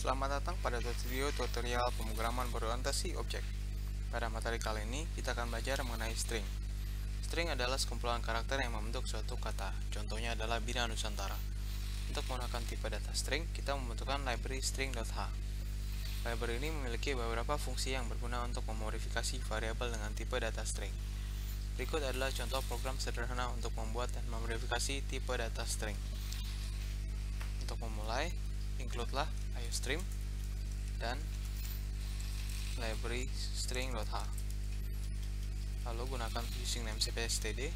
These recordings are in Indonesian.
Selamat datang pada video tutorial pemrograman berorientasi objek. Pada materi kali ini, kita akan belajar mengenai string. String adalah sekumpulan karakter yang membentuk suatu kata. Contohnya adalah Bina Nusantara. Untuk menggunakan tipe data string, kita membutuhkan library string.h. Library ini memiliki beberapa fungsi yang berguna untuk memodifikasi variabel dengan tipe data string. Berikut adalah contoh program sederhana untuk membuat dan memodifikasi tipe data string. Untuk memulai, include-lah iostream dan library string.h. Lalu gunakan using namespace std,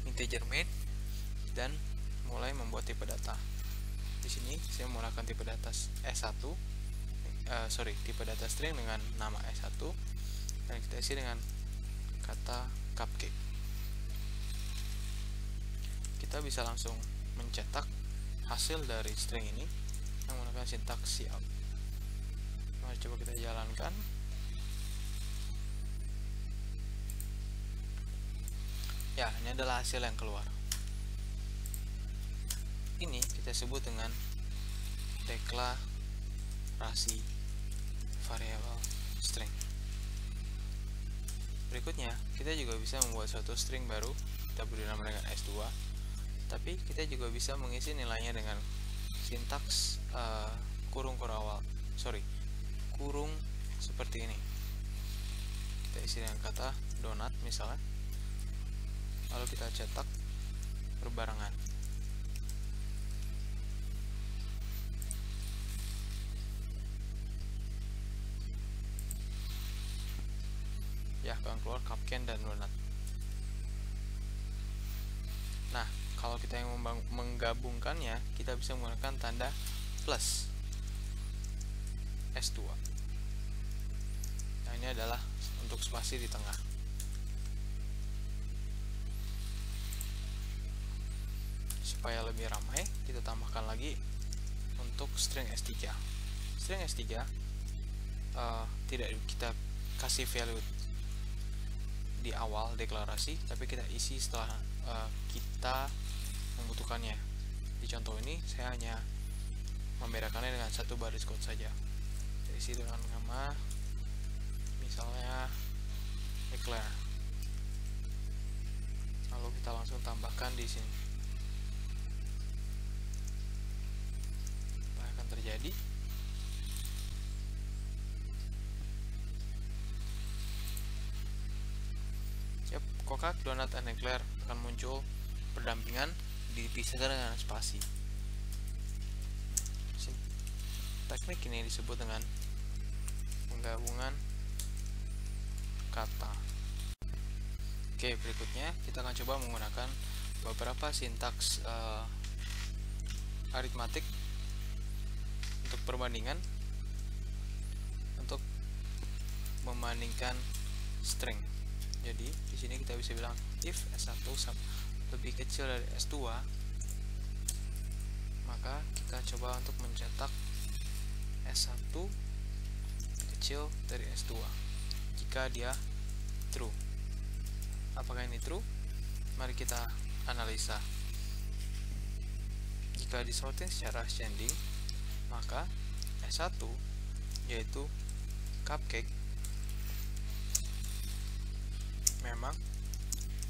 integer main, dan mulai membuat tipe data. Di sini saya menggunakan tipe data tipe data string dengan nama S1 dan kita isi dengan kata cupcake. Kita bisa langsung mencetak hasil dari string ini menggunakan sintaks cout. Mari coba kita jalankan. Ya, ini adalah hasil yang keluar. Ini kita sebut dengan deklarasi variabel string. Berikutnya, kita juga bisa membuat suatu string baru. Kita beri nama dengan S2. Tapi kita juga bisa mengisi nilainya dengan sintaks kurung seperti ini. Kita isi dengan kata donat misalnya, lalu kita cetak berbarengan. Ya, akan keluar cupcake dan donat. Nah, kalau kita yang menggabungkannya, kita bisa menggunakan tanda plus S2. Nah, ini adalah untuk spasi di tengah. Supaya lebih ramai, kita tambahkan lagi untuk string S3. String S3 tidak kita kasih value di awal deklarasi, tapi kita isi setelah kita membutuhkannya. Di contoh ini saya hanya membedakannya dengan satu baris code saja. Saya isi dengan nama misalnya declare. Lalu kita langsung tambahkan di sini. Apa yang akan terjadi? Kokak, donat, dan declare akan muncul berdampingan dipisahkan dengan spasi. Teknik ini disebut dengan penggabungan kata. Oke, berikutnya kita akan coba menggunakan beberapa sintaks aritmatik untuk perbandingan, untuk membandingkan string. Jadi di sini kita bisa bilang if S1 lebih kecil dari S2, maka kita coba untuk mencetak S1 kecil dari S2 jika dia true. Apakah ini true? Mari kita analisa. Jika disorting secara ascending, maka S1 yaitu cupcake memang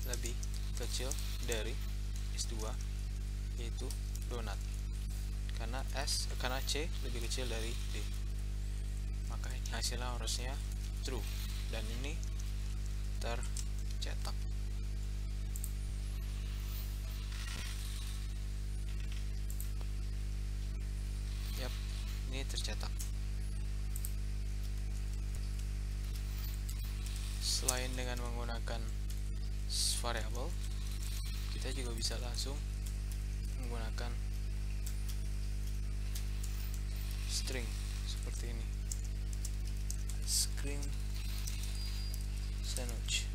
lebih kecil dari S2 yaitu donat, karena C lebih kecil dari D, maka ini hasilnya harusnya true dan ini tercetak. Yap, ini tercetak. Selain dengan menggunakan variabel, kita juga bisa langsung menggunakan string seperti ini. String sandwich.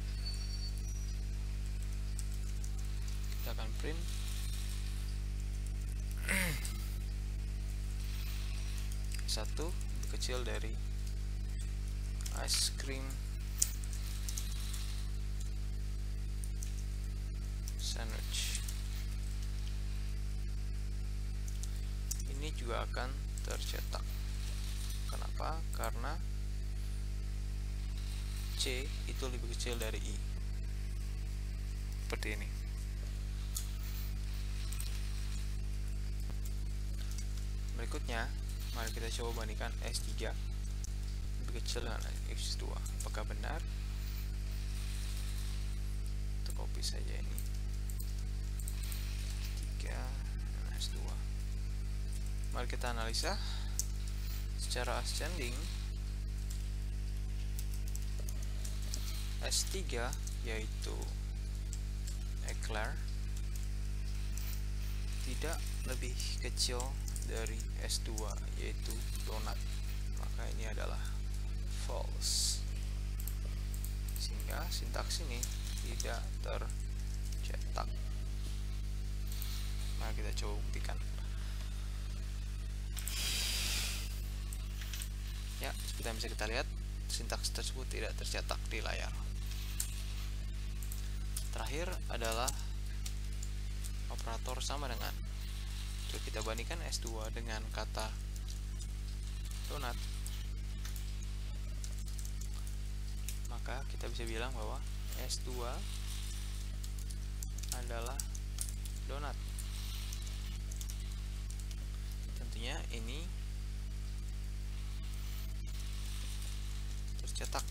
Kita akan print satu lebih kecil dari ice cream sandwich. Ini juga akan tercetak. Kenapa? Karena C itu lebih kecil dari I. Seperti ini. Berikutnya, mari kita coba bandingkan S3 lebih kecil dengan S2. Apakah benar? Kita copy saja ini. S3 dan S2. Mari kita analisa secara ascending. S3 yaitu Eclair tidak lebih kecil dari S2 yaitu Donut, maka ini adalah false, sehingga sintaks ini tidak tercetak. Mari kita coba buktikan. Ya, seperti yang bisa kita lihat, sintaks tersebut tidak tercetak di layar. Terakhir adalah operator sama dengan. Jika kita bandingkan S2 dengan kata donut, maka kita bisa bilang bahwa S2 adalah donut. Tentunya ini tercetak.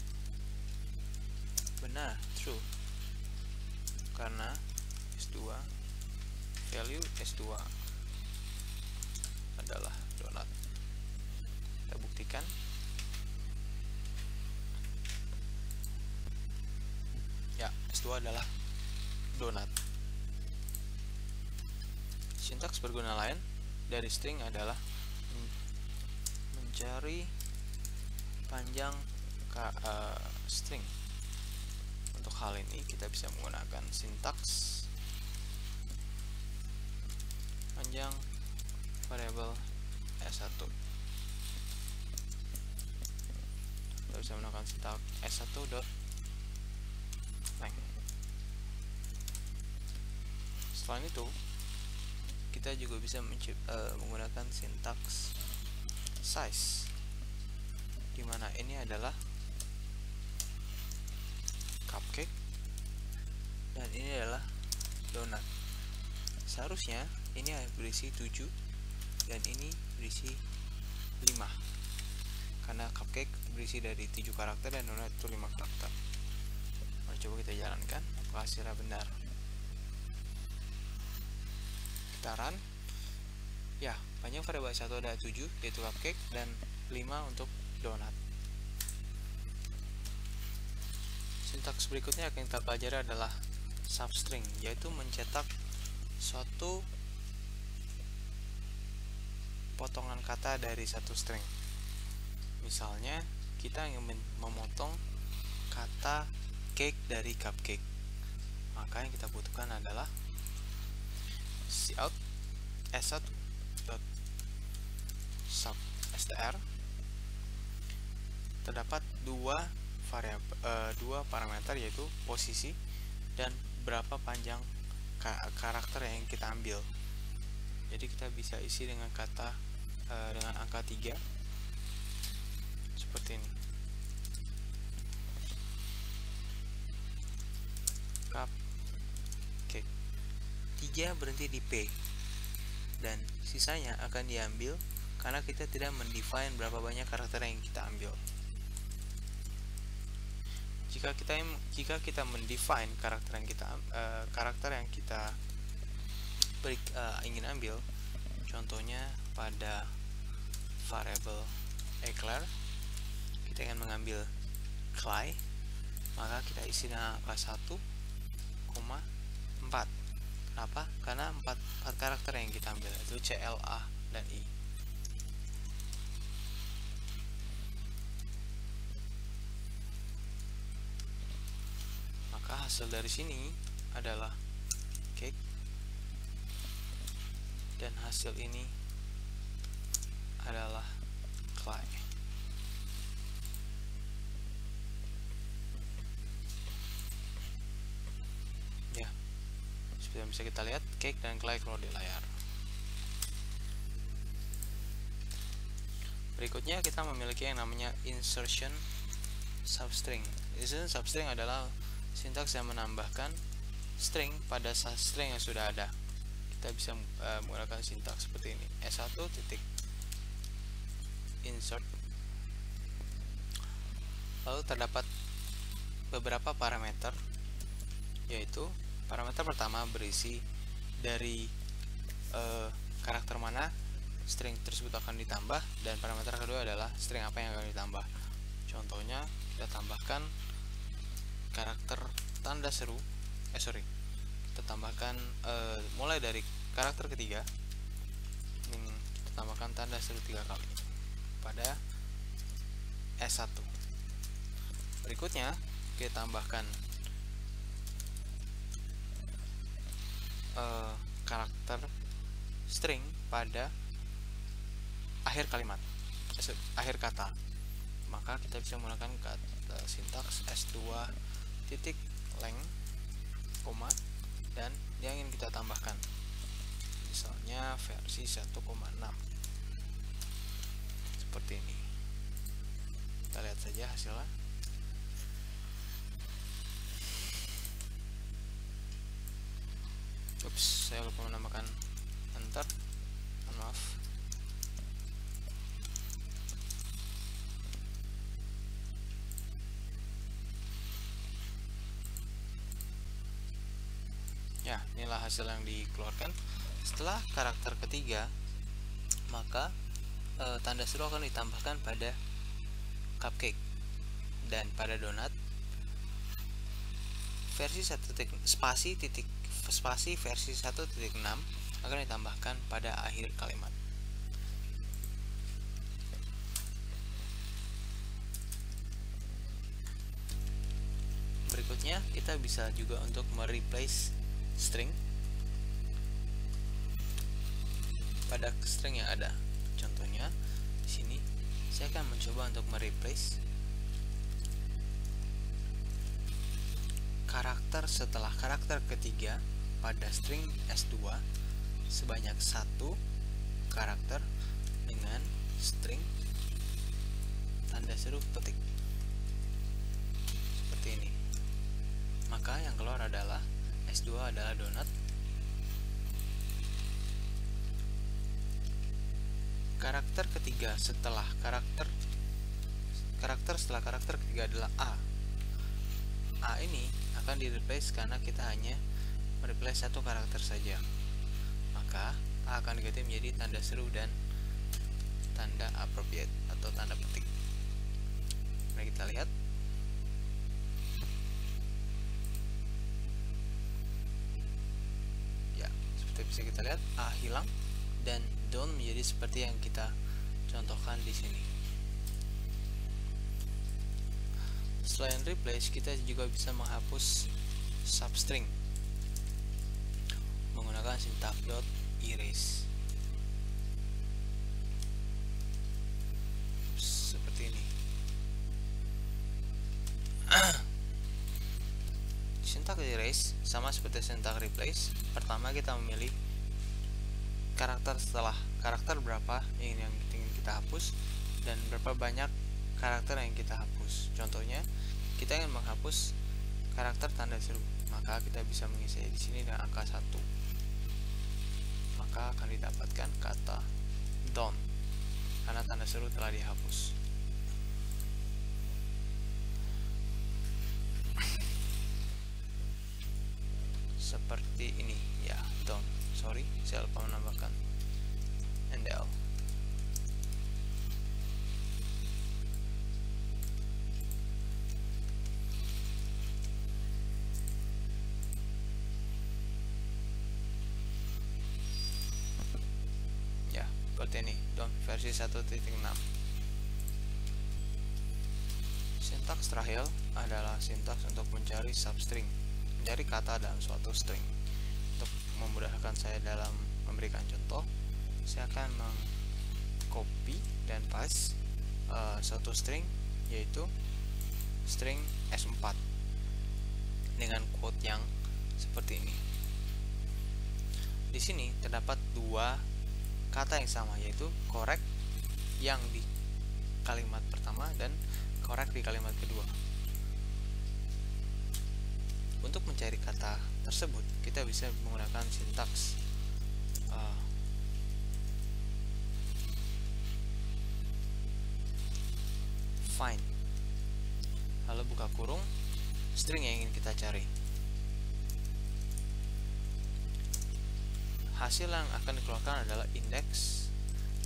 Benar, true. Karena S2, value S2 adalah donut. Kita buktikan. Ya, S2 adalah donut. Sintaks berguna lain dari string adalah mencari panjang string. Untuk hal ini kita bisa menggunakan sintaks panjang variabel S1. Kita bisa menggunakan sintaks S1 dot length. Selain itu, kita juga bisa menggunakan sintaks size, dimana ini adalah cupcake dan ini adalah donat. Seharusnya ini berisi 7 dan ini berisi 5, karena cupcake berisi dari 7 karakter dan donat itu 5 karakter. Mari coba kita jalankan apakah hasilnya benar. Kita run. Ya, panjang variabel 1 ada 7 yaitu cupcake dan 5 untuk donat. Sintaks berikutnya yang kita pelajari adalah substring, yaitu mencetak suatu potongan kata dari satu string. Misalnya, kita ingin memotong kata cake dari cupcake, maka yang kita butuhkan adalah cout s1 dot sub str. Terdapat dua parameter, yaitu posisi dan berapa panjang karakter yang kita ambil. Jadi kita bisa isi dengan kata dengan angka 3 seperti ini. Cupcake 3 berhenti di P dan sisanya akan diambil karena kita tidak mendefine berapa banyak karakter yang kita ambil. Jika kita mendefine karakter yang kita ingin ambil, contohnya pada variabel Eclair kita ingin mengambil Clay, maka kita isi dengan angka 1,4. Kenapa? Karena 4 karakter yang kita ambil, yaitu C, L, A, dan I. Maka hasil dari sini adalah cake, dan hasil ini adalah clay. Ya, seperti yang bisa kita lihat, cake dan clay keluar di layar. Berikutnya kita memiliki yang namanya insertion substring. Insertion substring adalah sintaks yang menambahkan string pada string yang sudah ada. Kita bisa menggunakan sintaks seperti ini. S1 titik insert. Lalu terdapat beberapa parameter, yaitu parameter pertama berisi dari karakter mana string tersebut akan ditambah, dan parameter kedua adalah string apa yang akan ditambah. Contohnya kita tambahkan karakter tanda seru, kita tambahkan mulai dari karakter ketiga, kita tambahkan tanda seru 3 kali pada S1. Berikutnya kita tambahkan karakter string pada akhir kalimat, akhir kata. Maka kita bisa menggunakan kata sintaks S2 titik length koma dan yang ingin kita tambahkan, misalnya versi 1,6 seperti ini. Kita lihat saja hasilnya. Ups, saya lupa menambahkan enter, maaf. Ya, inilah hasil yang dikeluarkan. Setelah karakter ketiga, maka tanda seru akan ditambahkan pada cupcake, dan pada donat versi 1 spasi versi 1.6 akan ditambahkan pada akhir kalimat. Berikutnya kita bisa juga untuk mereplace string pada string yang ada. Contohnya di sini saya akan mencoba untuk mereplace karakter setelah karakter ketiga pada string S2 sebanyak 1 karakter dengan string tanda seru petik seperti ini. Maka yang keluar adalah S2 adalah donat. Karakter ketiga setelah karakter setelah karakter ketiga adalah A. A ini akan di-replace karena kita hanya mereplace 1 karakter saja. Maka A akan diganti menjadi tanda seru dan tanda appropriate atau tanda petik. Mari kita lihat. Bisa kita lihat A hilang dan don't menjadi seperti yang kita contohkan di sini. Selain replace, kita juga bisa menghapus substring menggunakan sintaks .erase seperti ini. Sintaks erase sama seperti sintaks replace. Pertama kita memilih karakter setelah karakter berapa yang ingin kita hapus dan berapa banyak karakter yang kita hapus. Contohnya kita ingin menghapus karakter tanda seru, maka kita bisa mengisi di sini dengan angka 1. Maka akan didapatkan kata don't karena tanda seru telah dihapus. Seperti ini ya, don't, sorry saya lupa menambahkan NDL. Ya, seperti ini, don't versi 1.6. Sintaks terakhir adalah sintaks untuk mencari substring, mencari kata dalam suatu string. Untuk memudahkan saya dalam memberikan contoh, saya akan mengcopy dan paste suatu string, yaitu string S4 dengan quote yang seperti ini. Di sini terdapat 2 kata yang sama, yaitu correct yang di kalimat pertama dan korek di kalimat kedua. Untuk mencari kata tersebut, kita bisa menggunakan sintaks find, lalu buka kurung, string yang ingin kita cari. Hasil yang akan dikeluarkan adalah indeks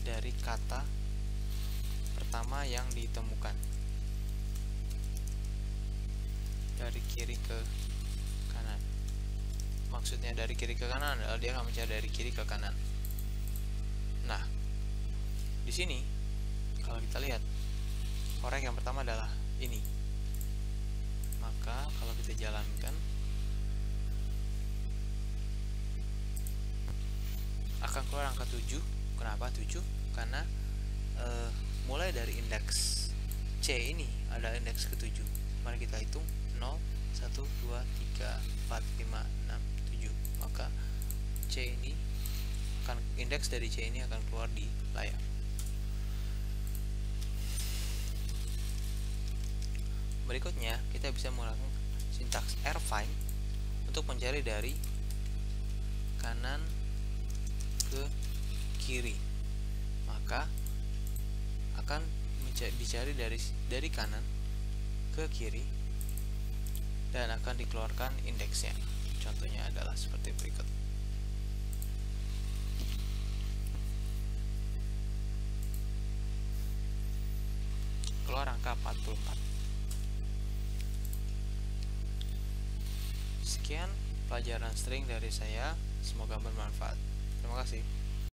dari kata pertama yang ditemukan dari kiri ke kanan. Maksudnya dari kiri ke kanan adalah dia akan mencari dari kiri ke kanan. Nah, di sini kalau kita lihat korek yang pertama adalah ini. Maka kalau kita jalankan akan keluar angka 7. Kenapa 7? Karena mulai dari indeks C ini adalah indeks ke-7. Mari kita hitung 0, 1, 2, 3, 4, 5, 6, 7. Maka C ini akan, indeks dari C ini akan keluar di layar. Berikutnya kita bisa menggunakan sintaks rfind untuk mencari dari kanan ke kiri. Maka akan dicari dari kanan ke kiri dan akan dikeluarkan indeksnya. Contohnya adalah seperti berikut. Keluar angka 44. Sekian pelajaran string dari saya, semoga bermanfaat. Terima kasih.